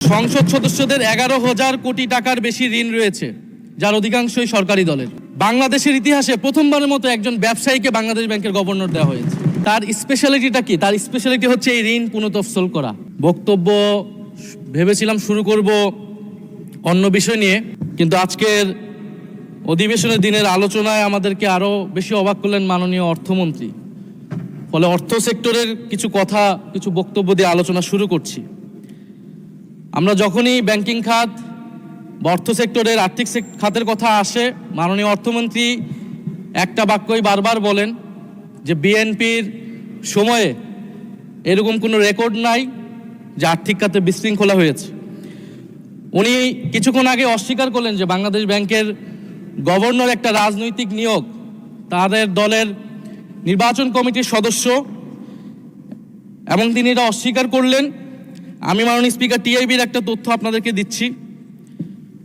সংসদ সদস্যদের 11,000 কোটি টাকার বেশি ঋণ রয়েছে, যার অধিকাংশই সরকারি দলের। বাংলাদেশের ইতিহাসে প্রথমবারের মতো একজন ব্যবসায়ীকে বাংলাদেশ ব্যাংকের গভর্নর দেওয়া হয়েছে। তার স্পেশালিটিটা কি? তার স্পেশালিটি হচ্ছে এই ঋণ পুনঃতফসিল করা। বক্তব্য ভেবেছিলাম শুরু করব অন্য বিষয় নিয়ে, কিন্তু আজকের অধিবেশনের দিনের আলোচনায় আমাদেরকে আরও বেশি অবাক করলেন মাননীয় অর্থমন্ত্রী। ফলে অর্থ সেক্টরের কিছু কথা, কিছু বক্তব্য দিয়ে আলোচনা শুরু করছি। আমরা যখনই ব্যাংকিং খাত বা অর্থ সেক্টরের আর্থিক খাতের কথা আসে, মাননীয় অর্থমন্ত্রী একটা বাক্যই বারবার বলেন যে বিএনপির সময়ে এরকম কোনো রেকর্ড নাই যে আর্থিক খাতে বিশৃঙ্খলা হয়েছে। উনি কিছুক্ষণ আগে অস্বীকার করলেন যে বাংলাদেশ ব্যাংকের গভর্নর একটা রাজনৈতিক নিয়োগ, তাদের দলের নির্বাচন কমিটির সদস্য, এবং তিনি এটা অস্বীকার করলেন। আমি মাননীয় স্পিকার টিআইবির একটা তথ্য আপনাদেরকে দিচ্ছি।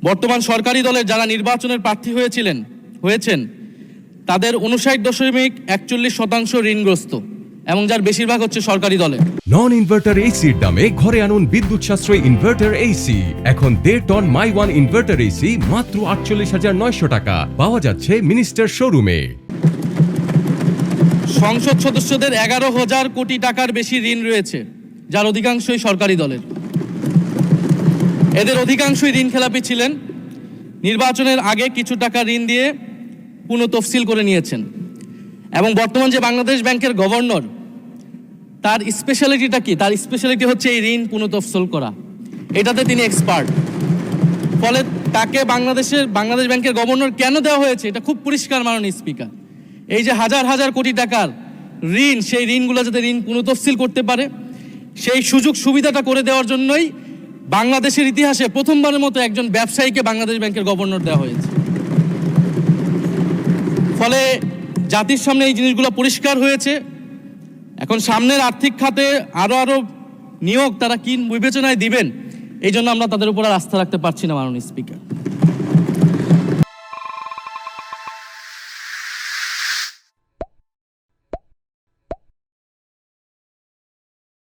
বর্তমান সরকারি দলের যারা নির্বাচনের প্রার্থী হয়েছেন তাদের 59.41% ঋণগ্রস্ত, এবং যার বেশিরভাগ হচ্ছে সরকারি দলে। নন ইনভার্টার এসির দামে ঘরে আনুন বিদ্যুৎ সাশ্রয়ী ইনভার্টার এসি। এখন 1.5 ton my one inverter AC মাত্র 48,900 টাকা পাওয়া যাচ্ছে মিনিস্টার শোরুমে। সংসদ সদস্যদের 11,000 কোটি টাকার বেশি ঋণ রয়েছে, যার অধিকাংশই সরকারি দলের। এদের অধিকাংশই ঋণ খেলাপি ছিলেন, নির্বাচনের আগে কিছু টাকা ঋণ দিয়ে পুনঃতফসিল করে নিয়েছেন। এবং বর্তমান যে বাংলাদেশ ব্যাংকের গভর্নর, তার স্পেশালিটিটা কি? তার স্পেশালিটি হচ্ছে এই ঋণ পুনঃতফসিল করা। এটাতে তিনি এক্সপার্ট। ফলে তাকে বাংলাদেশ ব্যাংকের গভর্নর কেন দেওয়া হয়েছে এটা খুব পরিষ্কার মাননীয় স্পিকার। এই যে হাজার হাজার কোটি টাকার ঋণ, সেই ঋণগুলো যাতে ঋণ পুনঃতফসিল করতে পারে সেই সুযোগ সুবিধাটা করে দেওয়ার জন্যই বাংলাদেশের ইতিহাসে প্রথমবারের মতো একজন ব্যবসায়ীকে বাংলাদেশ ব্যাংকের গভর্নর দেওয়া হয়েছে। ফলে জাতির সামনে এই জিনিসগুলো পরিষ্কার হয়েছে। এখন সামনের আর্থিক খাতে আরো নিয়োগ তারা কি বিবেচনায় দিবেন, এই জন্য আমরা তাদের উপর আর আস্থা রাখতে পারছি না মাননীয় স্পিকার।